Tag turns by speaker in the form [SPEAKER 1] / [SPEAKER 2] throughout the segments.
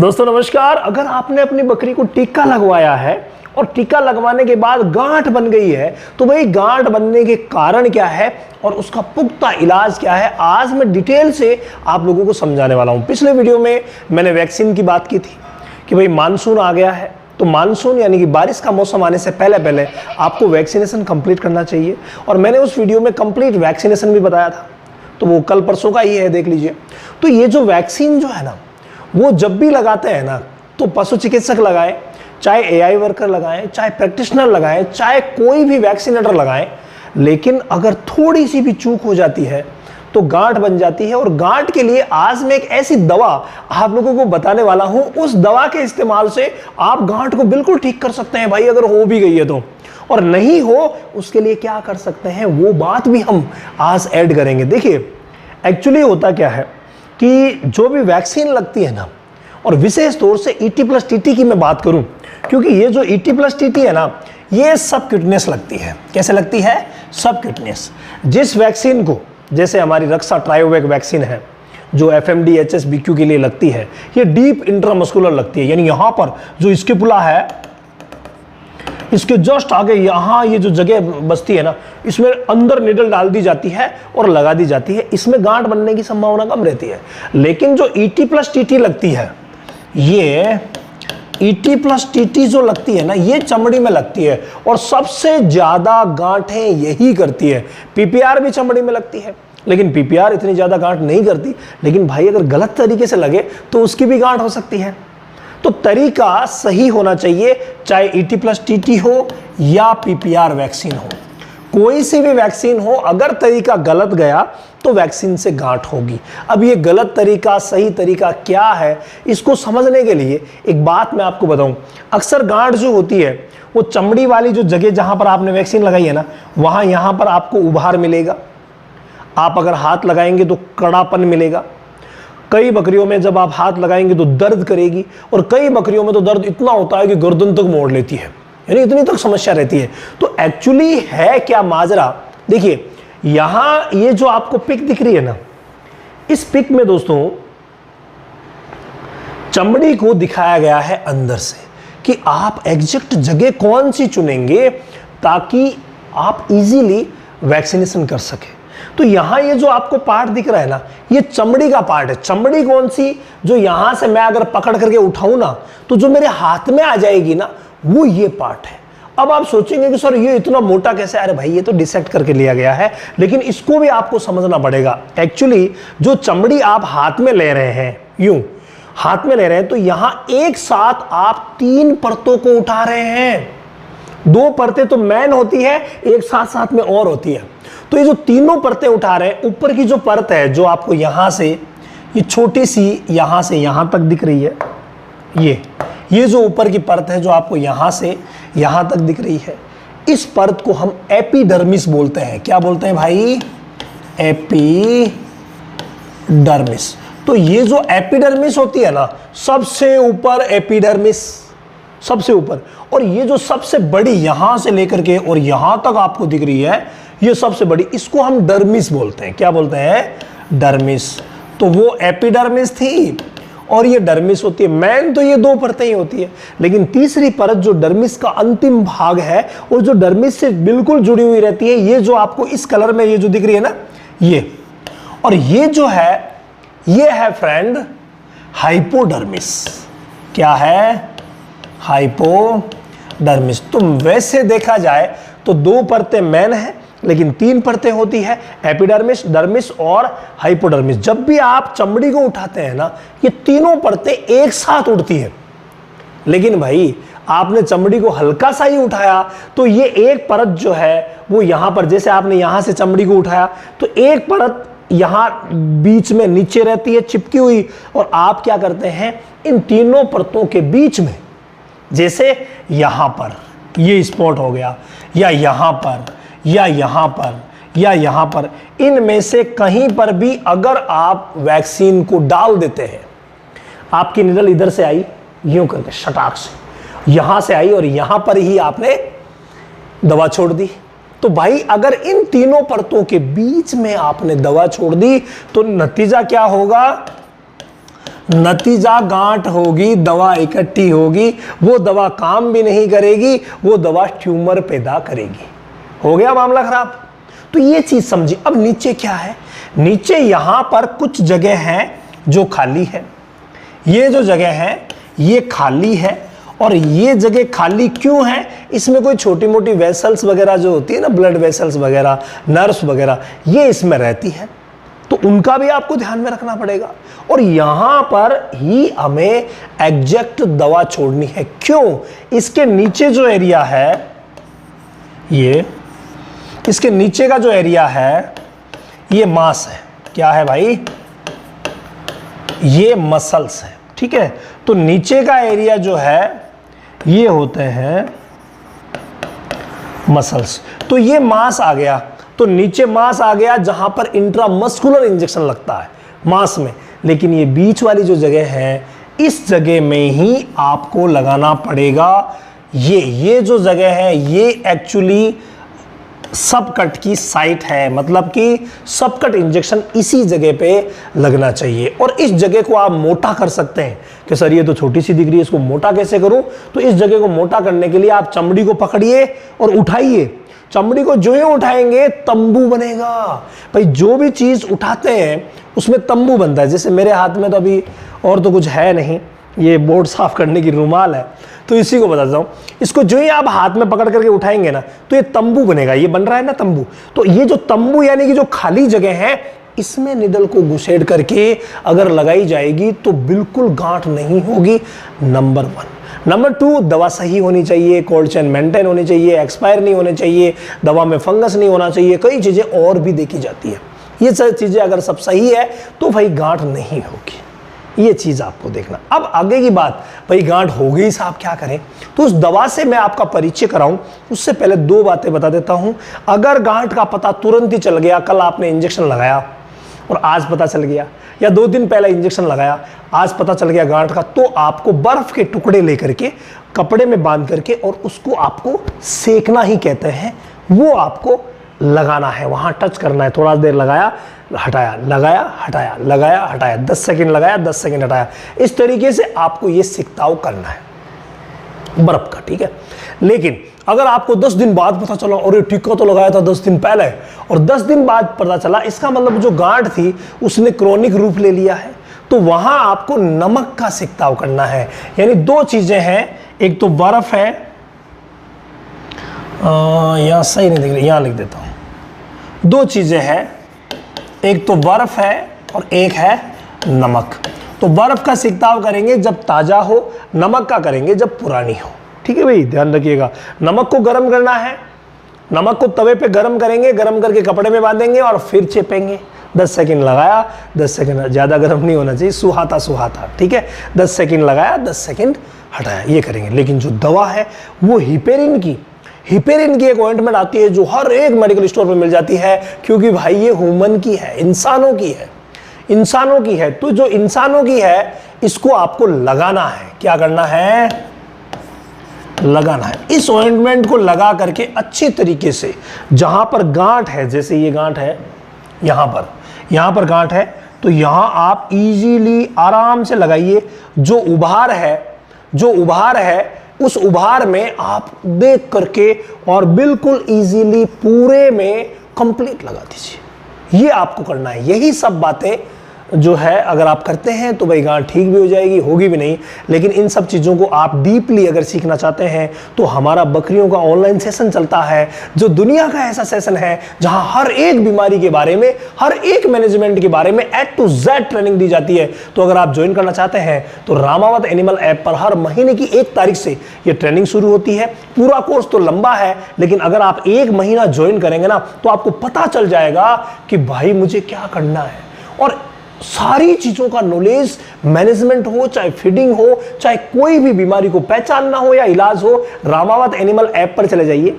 [SPEAKER 1] दोस्तों नमस्कार। अगर आपने अपनी बकरी को टीका लगवाया है और टीका लगवाने के बाद गांठ बन गई है तो भाई गांठ बनने के कारण क्या है और उसका पुख्ता इलाज क्या है, आज मैं डिटेल से आप लोगों को समझाने वाला हूं। पिछले वीडियो में मैंने वैक्सीन की बात की थी कि भाई मानसून आ गया है, तो मानसून यानी कि बारिश का मौसम आने से पहले पहले आपको वैक्सीनेशन कंप्लीट करना चाहिए। और मैंने उस वीडियो में कंप्लीट वैक्सीनेशन भी बताया था, तो वो कल परसों का ही है, देख लीजिए। तो ये जो वैक्सीन जो है ना, वो जब भी लगाते हैं ना तो पशु चिकित्सक लगाए, चाहे एआई वर्कर लगाएं, चाहे प्रैक्टिशनर लगाएं, चाहे कोई भी वैक्सीनेटर लगाएं, लेकिन अगर थोड़ी सी भी चूक हो जाती है तो गांठ बन जाती है। और गांठ के लिए आज मैं एक ऐसी दवा आप लोगों को बताने वाला हूं, उस दवा के इस्तेमाल से आप गांठ को बिल्कुल ठीक कर सकते हैं भाई, अगर हो भी गई है तो। और नहीं हो उसके लिए क्या कर सकते हैं वो बात भी हम आज ऐड करेंगे। देखिए एक्चुअली होता क्या है कि जो भी वैक्सीन लगती है ना, और विशेष तौर से ET+TT की मैं बात करूं, क्योंकि ये जो ET+TT है ना, ये सबक्यूटेनियस लगती है। कैसे लगती है? सबक्यूटेनियस। जिस वैक्सीन को, जैसे हमारी रक्षा ट्रायोवैक वैक्सीन है जो FMD HSBQ के लिए लगती है, ये डीप इंट्रामस्कुलर लगती है, यानी यहां पर जो स्किपुला है इसके जस्ट आगे यहाँ ये जो जगह बचती है ना, इसमें अंदर निडल डाल दी जाती है और लगा दी जाती है। इसमें गांठ बनने की संभावना कम रहती है। लेकिन जो ET+TT लगती है, ये ET+TT जो लगती है ना, ये चमड़ी में लगती है और सबसे ज्यादा गांठें यही करती है। PPR भी चमड़ी में लगती है, लेकिन PPR इतनी ज्यादा गांठ नहीं करती। लेकिन भाई अगर गलत तरीके से लगे तो उसकी भी गांठ हो सकती है। तो तरीका सही होना चाहिए, चाहे ET+TT हो या PPR वैक्सीन हो, कोई सी भी वैक्सीन हो, अगर तरीका गलत गया तो वैक्सीन से गांठ होगी। अब ये गलत तरीका सही तरीका क्या है, इसको समझने के लिए एक बात मैं आपको बताऊं। अक्सर गांठ जो होती है वो चमड़ी वाली जो जगह जहां पर आपने वैक्सीन लगाई है ना, वहां यहां पर आपको उभार मिलेगा। आप अगर हाथ लगाएंगे तो कड़ापन मिलेगा। कई बकरियों में जब आप हाथ लगाएंगे तो दर्द करेगी, और कई बकरियों में तो दर्द इतना होता है कि गर्दन तक मोड़ लेती है, यानी इतनी तक समस्या रहती है। तो एक्चुअली है क्या माजरा? देखिए यहां ये जो आपको पिक दिख रही है ना, इस पिक में दोस्तों चमड़ी को दिखाया गया है अंदर से कि आप एग्जैक्ट जगह कौन सी चुनेंगे ताकि आप इजीली वैक्सीनेशन कर सके। तो यहां ये जो आपको पार्ट दिख रहा है ना, ये चमड़ी का पार्ट है। चमड़ी कौन सी? जो यहां से मैं अगर पकड़ करके उठाऊं ना, तो जो मेरे हाथ में आ जाएगी ना, वो ये पार्ट है। अब आप सोचेंगे कि सर ये इतना मोटा कैसे? अरे भाई ये तो डिसेक्ट करके लिया गया है, लेकिन इसको भी आपको समझना पड़ेगा। एक्चुअली जो चमड़ी आप हाथ में ले रहे हैं, यूं हाथ में ले रहे हैं, तो यहां एक साथ आप 3 परतों को उठा रहे हैं। 2 परतें तो मैन होती है, एक साथ साथ में और होती है। तो ये जो तीनों परतें उठा रहे हैं, ऊपर की जो परत है जो आपको यहां से, ये छोटी सी यहां से यहां तक दिख रही है, ये जो ऊपर की परत है जो आपको यहां से यहां तक दिख रही है, इस परत को हम एपिडर्मिस बोलते हैं। क्या बोलते हैं भाई? एपिडर्मिस। तो ये जो एपिडर्मिस होती है ना, सबसे ऊपर एपिडर्मिस, सबसे ऊपर। और ये जो सबसे बड़ी यहां से लेकर के और यहां तक आपको दिख रही है, ये सबसे बड़ी, इसको हम डर्मिस बोलते हैं। क्या बोलते हैं? डर्मिस। तो वो एपिडर्मिस थी और ये डर्मिस होती है। मैन तो ये 2 परतें ही होती है, लेकिन तीसरी परत जो डर्मिस का अंतिम भाग है और जो डर्मिस से बिल्कुल जुड़ी हुई रहती है, ये जो आपको इस कलर में ये जो दिख रही है ना, ये। और ये जो है, ये है फ्रेंड हाइपोडर्मिस। क्या है? हाइपोडर्मिस। तो वैसे देखा जाए तो 2 परतें मैन है, लेकिन 3 परतें होती है, एपिडर्मिस, डर्मिस और हाइपोडर्मिस। जब भी आप चमड़ी को उठाते हैं ना, ये तीनों परतें एक साथ उठती है। लेकिन भाई आपने चमड़ी को हल्का सा ही उठाया तो ये एक परत जो है वो यहां पर, जैसे आपने यहां से चमड़ी को उठाया तो एक परत यहां बीच में नीचे रहती है चिपकी हुई, और आप क्या करते हैं, इन तीनों परतों के बीच में, जैसे यहां पर ये स्पॉट हो गया, या यहां पर, या यहां पर, या यहां पर, इनमें से कहीं पर भी अगर आप वैक्सीन को डाल देते हैं, आपकी निडल इधर से आई यूं करके शटाक से, यहां से आई और यहां पर ही आपने दवा छोड़ दी, तो भाई अगर इन तीनों परतों के बीच में आपने दवा छोड़ दी तो नतीजा क्या होगा? नतीजा गांठ होगी, दवा इकट्ठी होगी, वो दवा काम भी नहीं करेगी, वो दवा ट्यूमर पैदा करेगी। हो गया मामला खराब। तो ये चीज समझिए। अब नीचे क्या है, नीचे यहां पर कुछ जगह है जो खाली है, ये जो जगह है ये खाली है, और ये जगह खाली क्यों है, इसमें कोई छोटी मोटी वेसल्स वगैरह जो होती है ना, ब्लड वेसल्स वगैरह, नर्व्स वगैरह, ये इसमें रहती है, तो उनका भी आपको ध्यान में रखना पड़ेगा। और यहां पर ही हमें एग्जैक्ट दवा छोड़नी है। क्यों, इसके नीचे जो एरिया है, ये इसके नीचे का जो एरिया है ये मांस है। क्या है भाई, ये मसल्स है, ठीक है। तो नीचे का एरिया जो है ये होते हैं मसल्स। तो ये मांस आ गया, तो नीचे मांस आ गया जहां पर इंट्रामस्कुलर इंजेक्शन लगता है मांस में, लेकिन ये बीच वाली जो जगह है इस जगह में ही आपको लगाना पड़ेगा। ये जो जगह है ये एक्चुअली सबकट की साइट है, मतलब कि सबकट इंजेक्शन इसी जगह पे लगना चाहिए। और इस जगह को आप मोटा कर सकते हैं कि सर ये तो छोटी सी दिख रही है, इसको मोटा कैसे करूं। तो इस जगह को मोटा करने के लिए आप चमड़ी को पकड़िए और उठाइए। चमड़ी को जो ही उठाएंगे तंबू बनेगा। भाई जो भी चीज उठाते हैं उसमें तंबू बनता है। जैसे मेरे हाथ में तो अभी और तो कुछ है नहीं, ये बोर्ड साफ करने की रुमाल है, तो इसी को बताता हूं। इसको जो ही आप हाथ में पकड़ करके उठाएंगे ना तो ये तंबू बनेगा। ये बन रहा है ना तंबू, तो ये जो तंबू यानी कि जो खाली जगह है इसमें निडल को घुसेड़ करके अगर लगाई जाएगी तो बिल्कुल गांठ नहीं होगी। नंबर 1। नंबर 2, दवा सही होनी चाहिए, कोल्ड चेन मेंटेन होनी चाहिए, एक्सपायर नहीं होने चाहिए, दवा में फंगस नहीं होना चाहिए, कई चीजें और भी देखी जाती है। ये सब चीजें अगर सब सही है तो भाई गांठ नहीं होगी। ये चीज आपको देखना। अब आगे की बात, भाई गांठ हो गई साहब क्या करें, तो उस दवा से मैं आपका परिचय कराऊं उससे पहले 2 बातें बता देता हूं। अगर गांठ का पता तुरंत ही चल गया, कल आपने इंजेक्शन लगाया और आज पता चल गया, या 2 दिन पहले इंजेक्शन लगाया आज पता चल गया गांठ का, तो आपको बर्फ के टुकड़े लेकर के कपड़े में बांध करके और उसको आपको सेकना ही कहते हैं, वो आपको लगाना है, वहां टच करना है। थोड़ा देर लगाया, हटाया, लगाया, हटाया, लगाया, हटाया, 10 सेकंड लगाया, 10 सेकंड हटाया। इस तरीके से आपको ये सिकताव करना है बर्फ का, ठीक है। लेकिन अगर आपको 10 दिन बाद पता चला और ये टीका तो लगाया था 10 दिन पहले और 10 दिन बाद पता चला, इसका मतलब जो गांठ थी उसने क्रोनिक रूप ले लिया है, तो वहां आपको नमक का सिकताव करना है। यानी 2 चीजें हैं, एक तो बर्फ है, यहां सही नहीं दिख रही, यहां लिख देता हूं। 2 चीजें हैं, एक तो बर्फ है और एक है नमक। तो बर्फ का सिकताव करेंगे जब ताजा हो, नमक का करेंगे जब पुरानी हो, ठीक है भाई, ध्यान रखिएगा। नमक को गर्म करना है, नमक को तवे पे गर्म करेंगे, गर्म करके कपड़े में बांधेंगे और फिर चेपेंगे। 10 सेकंड लगाया, 10 सेकंड, ज्यादा गर्म नहीं होना चाहिए, सुहाता सुहाता, ठीक है। 10 सेकंड लगाया, 10 सेकंड हटाया, ये करेंगे। लेकिन जो दवा है वो हिपेरिन की एक ऑइंटमेंट आती है जो हर एक मेडिकल स्टोर पे मिल जाती है, क्योंकि भाई ये ह्यूमन की है, इंसानों की है। तो जो इंसानों की है इसको आपको लगाना है। क्या करना है, लगाना है। इस ऑइंटमेंट को लगा करके अच्छी तरीके से जहां पर गांठ है, जैसे ये गांठ है, यहां पर गांठ है, तो यहां आप इजीली आराम से लगाइए। जो उभार है उस उभार में आप देख करके और बिल्कुल इजीली पूरे में कंप्लीट लगा दीजिए। ये आपको करना है। यही सब बातें जो है अगर आप करते हैं तो भाई गांठ ठीक भी हो जाएगी, होगी भी नहीं। लेकिन इन सब चीज़ों को आप डीपली अगर सीखना चाहते हैं तो हमारा बकरियों का ऑनलाइन सेशन चलता है, जो दुनिया का ऐसा सेशन है जहां हर एक बीमारी के बारे में, हर एक मैनेजमेंट के बारे में A to Z ट्रेनिंग दी जाती है। तो अगर आप ज्वाइन करना चाहते हैं तो रामावत एनिमल ऐप पर हर महीने की 1 तारीख से ये ट्रेनिंग शुरू होती है। पूरा कोर्स तो लंबा है, लेकिन अगर आप 1 महीना ज्वाइन करेंगे ना तो आपको पता चल जाएगा कि भाई मुझे क्या करना है। और सारी चीजों का नॉलेज, मैनेजमेंट हो चाहे फीडिंग हो, चाहे कोई भी बीमारी को पहचानना हो या इलाज हो, रामावत एनिमल ऐप पर चले जाइए।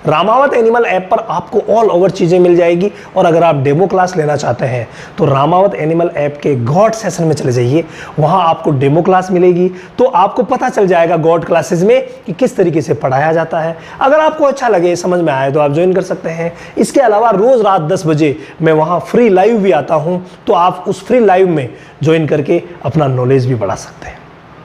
[SPEAKER 1] रामावत एनिमल ऐप पर आपको ऑल ओवर चीज़ें मिल जाएगी। और अगर आप डेमो क्लास लेना चाहते हैं तो रामावत एनिमल ऐप के गॉड सेशन में चले जाइए, वहाँ आपको डेमो क्लास मिलेगी। तो आपको पता चल जाएगा गॉड क्लासेस में कि किस तरीके से पढ़ाया जाता है। अगर आपको अच्छा लगे, समझ में आए, तो आप ज्वाइन कर सकते हैं। इसके अलावा रोज़ रात 10 बजे मैं वहाँ फ्री लाइव भी आता हूँ, तो आप उस फ्री लाइव में ज्वाइन करके अपना नॉलेज भी बढ़ा सकते हैं।